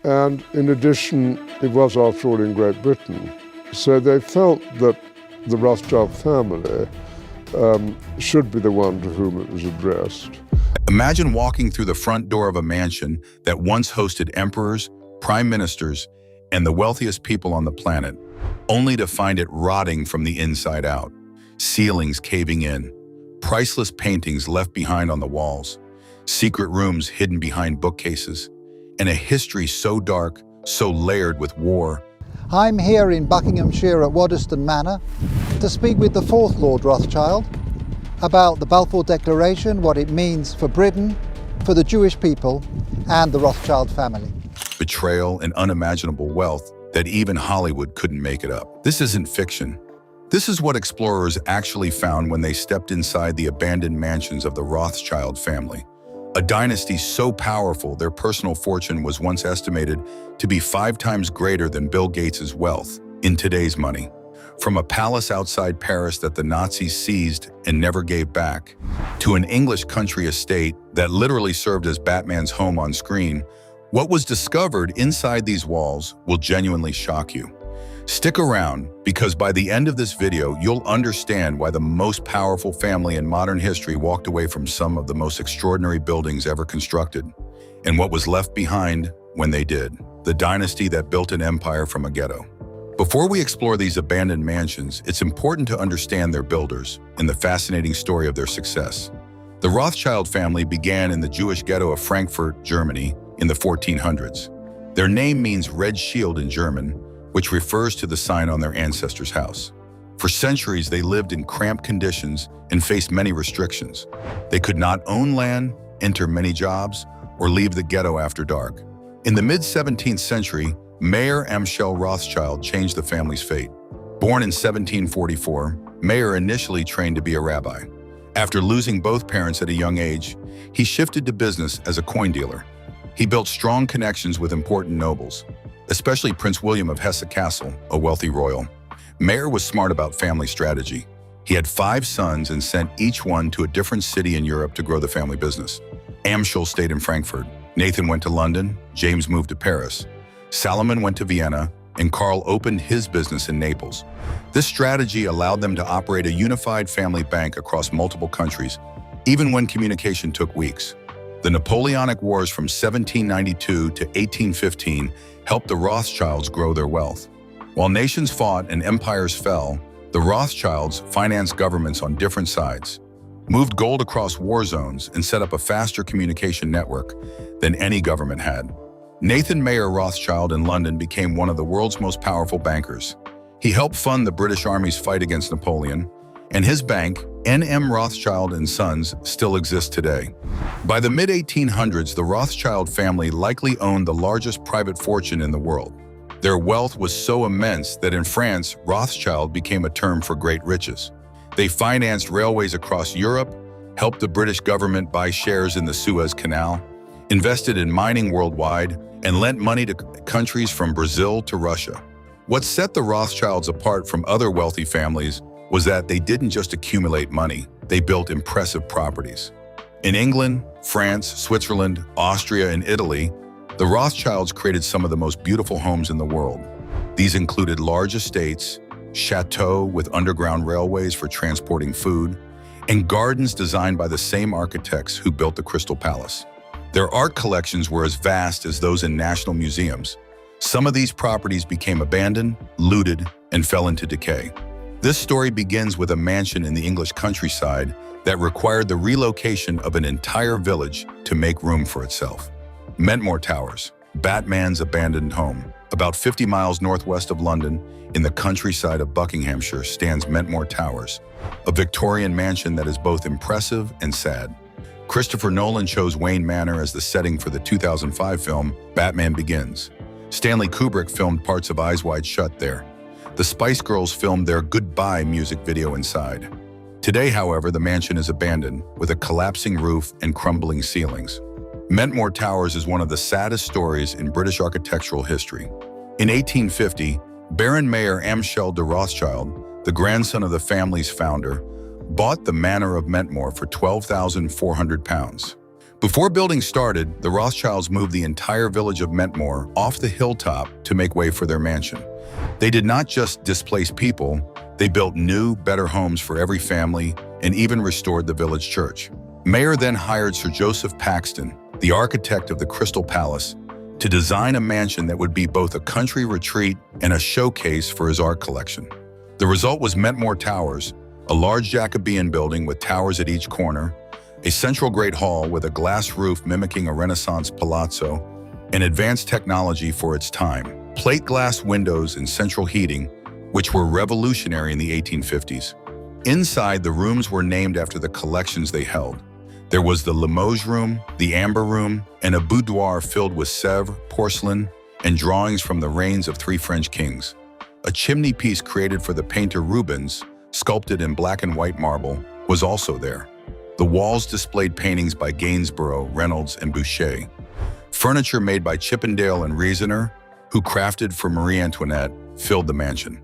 And in addition, it was, after all, in Great Britain. So they felt that the Rothschild family should be the one to whom it was addressed. Imagine walking through the front door of a mansion that once hosted emperors, prime ministers, and the wealthiest people on the planet, only to find it rotting from the inside out. Ceilings caving in, priceless paintings left behind on the walls, secret rooms hidden behind bookcases, and a history so dark, so layered with war. I'm here in Buckinghamshire at Waddesdon Manor to speak with the fourth Lord Rothschild about the Balfour Declaration, what it means for Britain, for the Jewish people, and the Rothschild family. Betrayal and unimaginable wealth that even Hollywood couldn't make it up. This isn't fiction. This is what explorers actually found when they stepped inside the abandoned mansions of the Rothschild family. A dynasty so powerful their personal fortune was once estimated to be 5 times greater than Bill Gates' wealth in today's money. From a palace outside Paris that the Nazis seized and never gave back, to an English country estate that literally served as Batman's home on screen, what was discovered inside these walls will genuinely shock you. Stick around, because by the end of this video, you'll understand why the most powerful family in modern history walked away from some of the most extraordinary buildings ever constructed, and what was left behind when they did, the dynasty that built an empire from a ghetto. Before we explore these abandoned mansions, it's important to understand their builders and the fascinating story of their success. The Rothschild family began in the Jewish ghetto of Frankfurt, Germany, in the 1400s. Their name means red shield in German, which refers to the sign on their ancestors' house. For centuries, they lived in cramped conditions and faced many restrictions. They could not own land, enter many jobs, or leave the ghetto after dark. In the mid-17th century, Mayer Amschel Rothschild changed the family's fate. Born in 1744, Mayer initially trained to be a rabbi. After losing both parents at a young age, he shifted to business as a coin dealer. He built strong connections with important nobles, especially Prince William of Hesse-Kassel, a wealthy royal. Mayer was smart about family strategy. He had 5 sons and sent each one to a different city in Europe to grow the family business. Amschel stayed in Frankfurt, Nathan went to London, James moved to Paris, Salomon went to Vienna, and Karl opened his business in Naples. This strategy allowed them to operate a unified family bank across multiple countries, even when communication took weeks. The Napoleonic Wars from 1792 to 1815 helped the Rothschilds grow their wealth. While nations fought and empires fell, the Rothschilds financed governments on different sides, moved gold across war zones, and set up a faster communication network than any government had. Nathan Mayer Rothschild in London became one of the world's most powerful bankers. He helped fund the British Army's fight against Napoleon, and his bank, N.M. Rothschild & Sons, still exists today. By the mid-1800s, the Rothschild family likely owned the largest private fortune in the world. Their wealth was so immense that in France, Rothschild became a term for great riches. They financed railways across Europe, helped the British government buy shares in the Suez Canal, invested in mining worldwide, and lent money to countries from Brazil to Russia. What set the Rothschilds apart from other wealthy families was that they didn't just accumulate money, they built impressive properties. In England, France, Switzerland, Austria, and Italy, the Rothschilds created some of the most beautiful homes in the world. These included large estates, chateaux with underground railways for transporting food, and gardens designed by the same architects who built the Crystal Palace. Their art collections were as vast as those in national museums. Some of these properties became abandoned, looted, and fell into decay. This story begins with a mansion in the English countryside that required the relocation of an entire village to make room for itself. Mentmore Towers, Batman's abandoned home. About 50 miles northwest of London, in the countryside of Buckinghamshire, stands Mentmore Towers, a Victorian mansion that is both impressive and sad. Christopher Nolan chose Wayne Manor as the setting for the 2005 film Batman Begins. Stanley Kubrick filmed parts of Eyes Wide Shut there. The Spice Girls filmed their Goodbye music video inside. Today, however, the mansion is abandoned, with a collapsing roof and crumbling ceilings. Mentmore Towers is one of the saddest stories in British architectural history. In 1850, Baron Mayer Amschel de Rothschild, the grandson of the family's founder, bought the manor of Mentmore for £12,400. Before building started, the Rothschilds moved the entire village of Mentmore off the hilltop to make way for their mansion. They did not just displace people, they built new, better homes for every family and even restored the village church. Mayer then hired Sir Joseph Paxton, the architect of the Crystal Palace, to design a mansion that would be both a country retreat and a showcase for his art collection. The result was Mentmore Towers, a large Jacobean building with towers at each corner, a central great hall with a glass roof mimicking a Renaissance palazzo, and advanced technology for its time. Plate glass windows and central heating, which were revolutionary in the 1850s. Inside, the rooms were named after the collections they held. There was the Limoges Room, the Amber Room, and a boudoir filled with Sèvres, porcelain, and drawings from the reigns of 3 French kings. A chimney piece created for the painter Rubens, sculpted in black and white marble, was also there. The walls displayed paintings by Gainsborough, Reynolds, and Boucher. Furniture made by Chippendale and Reasoner, who crafted for Marie Antoinette, filled the mansion.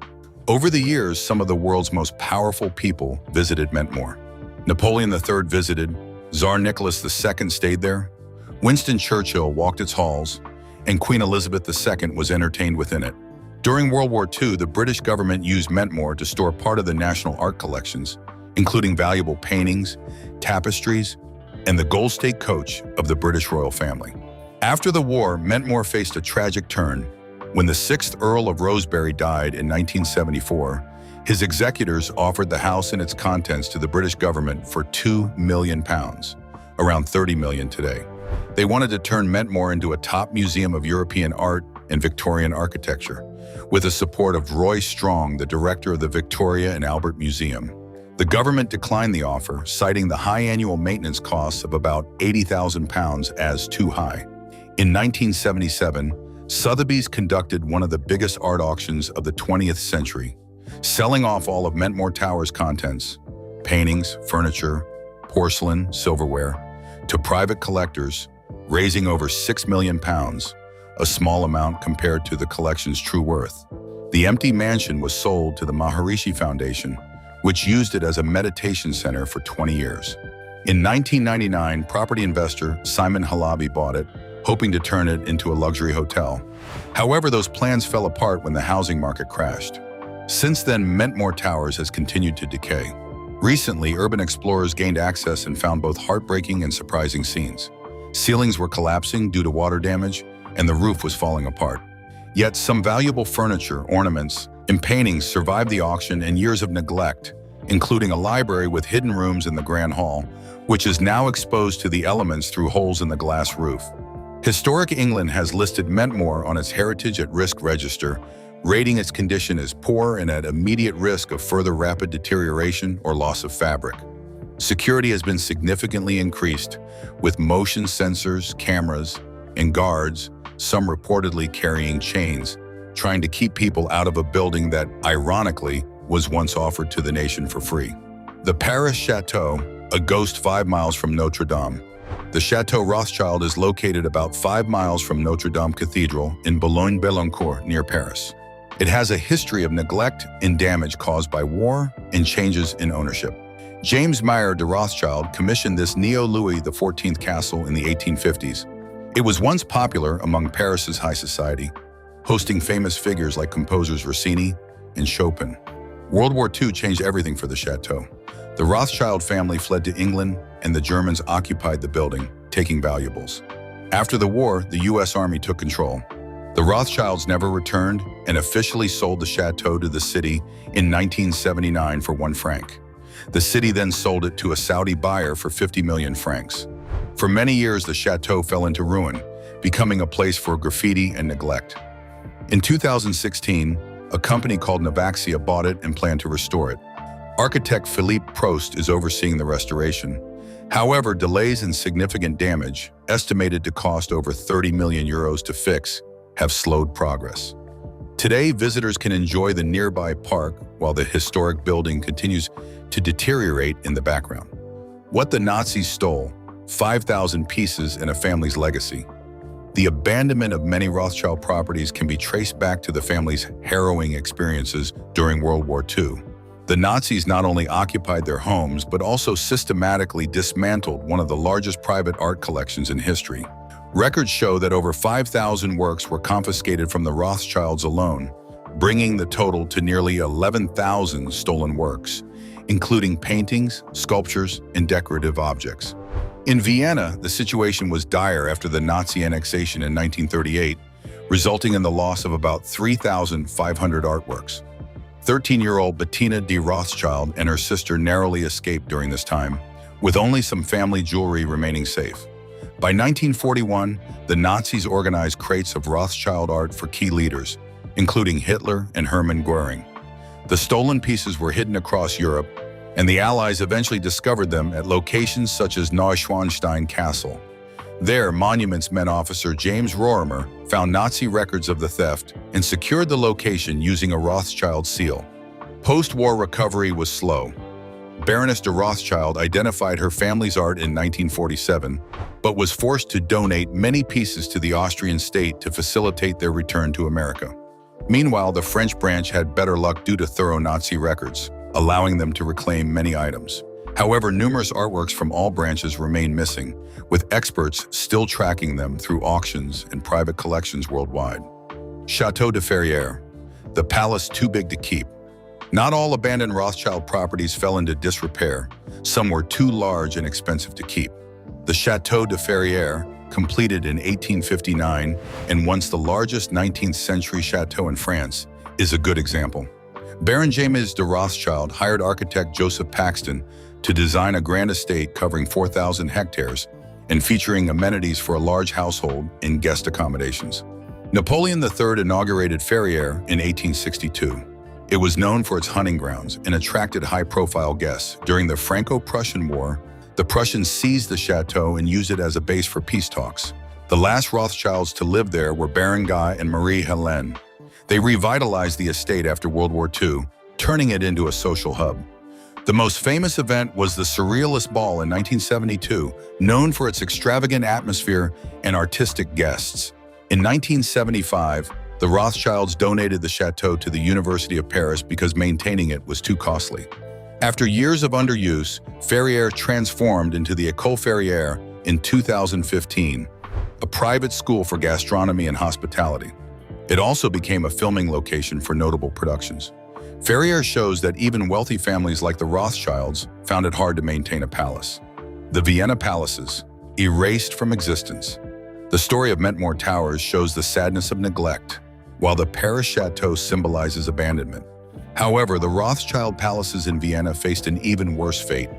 Over the years, some of the world's most powerful people visited Mentmore. Napoleon III visited, Tsar Nicholas II stayed there, Winston Churchill walked its halls, and Queen Elizabeth II was entertained within it. During World War II, the British government used Mentmore to store part of the national art collections, including valuable paintings, tapestries, and the Gold State coach of the British royal family. After the war, Mentmore faced a tragic turn. When the 6th Earl of Rosebery died in 1974, his executors offered the house and its contents to the British government for £2 million, around 30 million today. They wanted to turn Mentmore into a top museum of European art and Victorian architecture, with the support of Roy Strong, the director of the Victoria and Albert Museum. The government declined the offer, citing the high annual maintenance costs of about £80,000 as too high. In 1977, Sotheby's conducted one of the biggest art auctions of the 20th century, selling off all of Mentmore Towers' contents, paintings, furniture, porcelain, silverware, to private collectors, raising over £6 million, a small amount compared to the collection's true worth. The empty mansion was sold to the Maharishi Foundation, which used it as a meditation center for 20 years. In 1999, property investor Simon Halabi bought it, hoping to turn it into a luxury hotel. However, those plans fell apart when the housing market crashed. Since then, Mentmore Towers has continued to decay. Recently, urban explorers gained access and found both heartbreaking and surprising scenes. Ceilings were collapsing due to water damage, and the roof was falling apart. Yet some valuable furniture, ornaments, and paintings survived the auction and years of neglect, including a library with hidden rooms in the Grand Hall, which is now exposed to the elements through holes in the glass roof. Historic England has listed Mentmore on its Heritage at Risk register, rating its condition as poor and at immediate risk of further rapid deterioration or loss of fabric. Security has been significantly increased, with motion sensors, cameras, and guards, some reportedly carrying chains, trying to keep people out of a building that, ironically, was once offered to the nation for free. The Paris Chateau, a ghost 5 miles from Notre Dame. The Chateau Rothschild is located about 5 miles from Notre Dame Cathedral in Boulogne-Billancourt, near Paris. It has a history of neglect and damage caused by war and changes in ownership. James Mayer de Rothschild commissioned this Neo-Louis XIV castle in the 1850s. It was once popular among Paris's high society, hosting famous figures like composers Rossini and Chopin. World War II changed everything for the chateau. The Rothschild family fled to England, and the Germans occupied the building, taking valuables. After the war, the U.S. Army took control. The Rothschilds never returned and officially sold the chateau to the city in 1979 for 1 franc. The city then sold it to a Saudi buyer for 50 million francs. For many years, the chateau fell into ruin, becoming a place for graffiti and neglect. In 2016, a company called Navaxia bought it and planned to restore it. Architect Philippe Prost is overseeing the restoration. However, delays and significant damage, estimated to cost over 30 million euros to fix, have slowed progress. Today, visitors can enjoy the nearby park while the historic building continues to deteriorate in the background. What the Nazis stole, 5,000 pieces in a family's legacy. The abandonment of many Rothschild properties can be traced back to the family's harrowing experiences during World War II. The Nazis not only occupied their homes, but also systematically dismantled one of the largest private art collections in history. Records show that over 5,000 works were confiscated from the Rothschilds alone, bringing the total to nearly 11,000 stolen works, including paintings, sculptures, and decorative objects. In Vienna, the situation was dire after the Nazi annexation in 1938, resulting in the loss of about 3,500 artworks. 13-year-old Bettina de Rothschild and her sister narrowly escaped during this time, with only some family jewelry remaining safe. By 1941, the Nazis organized crates of Rothschild art for key leaders, including Hitler and Hermann Goering. The stolen pieces were hidden across Europe, and the Allies eventually discovered them at locations such as Neuschwanstein Castle. There, Monuments Men officer James Rorimer found Nazi records of the theft and secured the location using a Rothschild seal. Post-war recovery was slow. Baroness de Rothschild identified her family's art in 1947, but was forced to donate many pieces to the Austrian state to facilitate their return to America. Meanwhile, the French branch had better luck due to thorough Nazi records, allowing them to reclaim many items. However, numerous artworks from all branches remain missing, with experts still tracking them through auctions and private collections worldwide. Chateau de Ferrieres, the palace too big to keep. Not all abandoned Rothschild properties fell into disrepair. Some were too large and expensive to keep. The Chateau de Ferrieres, completed in 1859 and once the largest 19th century chateau in France, is a good example. Baron James de Rothschild hired architect Joseph Paxton to design a grand estate covering 4,000 hectares and featuring amenities for a large household and guest accommodations. Napoleon III inaugurated Ferrieres in 1862. It was known for its hunting grounds and attracted high-profile guests. During the Franco-Prussian War, the Prussians seized the chateau and used it as a base for peace talks. The last Rothschilds to live there were Baron Guy and Marie Helene. They revitalized the estate after World War II, turning it into a social hub. The most famous event was the Surrealist Ball in 1972, known for its extravagant atmosphere and artistic guests. In 1975, the Rothschilds donated the chateau to the University of Paris because maintaining it was too costly. After years of underuse, Ferrieres transformed into the École Ferrière in 2015, a private school for gastronomy and hospitality. It also became a filming location for notable productions. Ferrieres shows that even wealthy families like the Rothschilds found it hard to maintain a palace. The Vienna palaces, erased from existence. The story of Mentmore Towers shows the sadness of neglect, while the Paris Chateau symbolizes abandonment. However, the Rothschild palaces in Vienna faced an even worse fate.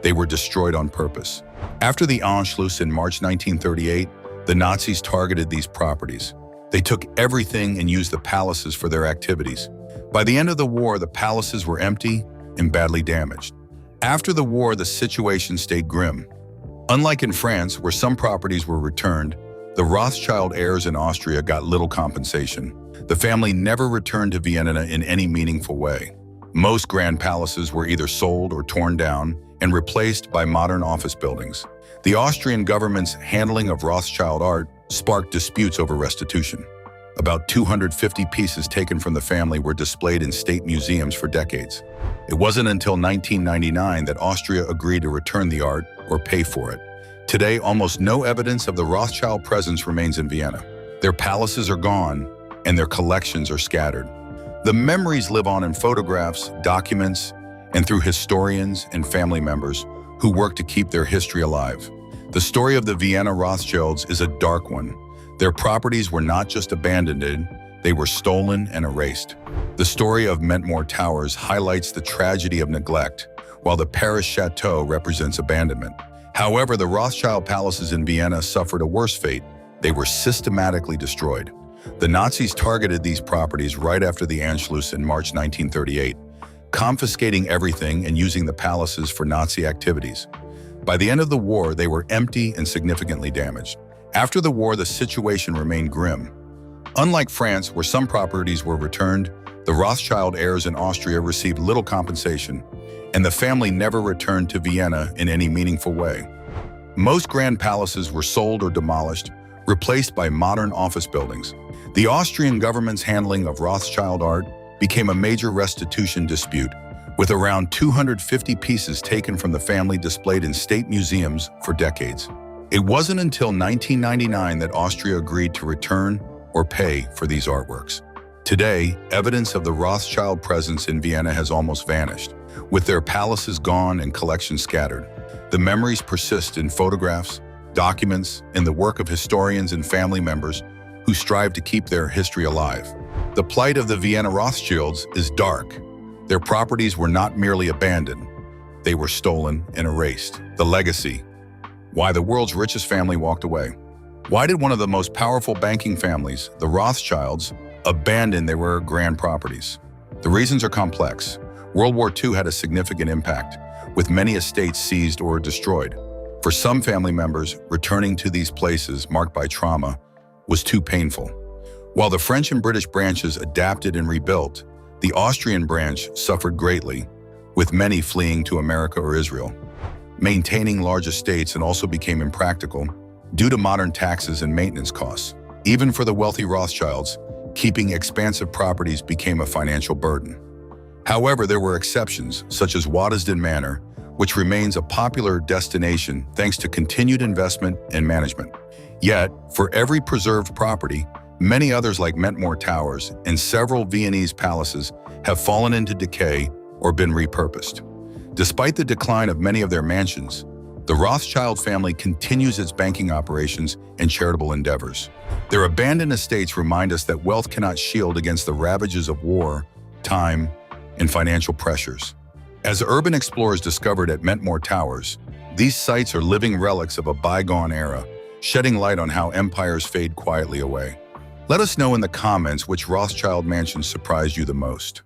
They were destroyed on purpose. After the Anschluss in March 1938, the Nazis targeted these properties. They took everything and used the palaces for their activities. By the end of the war, the palaces were empty and badly damaged. After the war, the situation stayed grim. Unlike in France, where some properties were returned, the Rothschild heirs in Austria got little compensation. The family never returned to Vienna in any meaningful way. Most grand palaces were either sold or torn down and replaced by modern office buildings. The Austrian government's handling of Rothschild art sparked disputes over restitution. About 250 pieces taken from the family were displayed in state museums for decades. It wasn't until 1999 that Austria agreed to return the art or pay for it. Today, almost no evidence of the Rothschild presence remains in Vienna. Their palaces are gone, and their collections are scattered. The memories live on in photographs, documents, and through historians and family members who work to keep their history alive. The story of the Vienna Rothschilds is a dark one. Their properties were not just abandoned, they were stolen and erased. The story of Mentmore Towers highlights the tragedy of neglect, while the Paris Chateau represents abandonment. However, the Rothschild palaces in Vienna suffered a worse fate. They were systematically destroyed. The Nazis targeted these properties right after the Anschluss in March 1938, confiscating everything and using the palaces for Nazi activities. By the end of the war, they were empty and significantly damaged. After the war, the situation remained grim. Unlike France, where some properties were returned, the Rothschild heirs in Austria received little compensation, and the family never returned to Vienna in any meaningful way. Most grand palaces were sold or demolished, replaced by modern office buildings. The Austrian government's handling of Rothschild art became a major restitution dispute, with around 250 pieces taken from the family displayed in state museums for decades. It wasn't until 1999 that Austria agreed to return or pay for these artworks. Today, evidence of the Rothschild presence in Vienna has almost vanished, with their palaces gone and collections scattered. The memories persist in photographs, documents, and the work of historians and family members who strive to keep their history alive. The plight of the Vienna Rothschilds is dark. Their properties were not merely abandoned, they were stolen and erased. The legacy. Why the world's richest family walked away. Why did one of the most powerful banking families, the Rothschilds, abandon their grand properties? The reasons are complex. World War II had a significant impact, with many estates seized or destroyed. For some family members, returning to these places marked by trauma was too painful. While the French and British branches adapted and rebuilt, the Austrian branch suffered greatly, with many fleeing to America or Israel. Maintaining large estates and also became impractical due to modern taxes and maintenance costs. Even for the wealthy Rothschilds, keeping expansive properties became a financial burden. However, there were exceptions, such as Waddesdon Manor, which remains a popular destination thanks to continued investment and management. Yet, for every preserved property, many others like Mentmore Towers and several Viennese palaces have fallen into decay or been repurposed. Despite the decline of many of their mansions, the Rothschild family continues its banking operations and charitable endeavors. Their abandoned estates remind us that wealth cannot shield against the ravages of war, time, and financial pressures. As urban explorers discovered at Mentmore Towers, these sites are living relics of a bygone era, shedding light on how empires fade quietly away. Let us know in the comments which Rothschild mansion surprised you the most.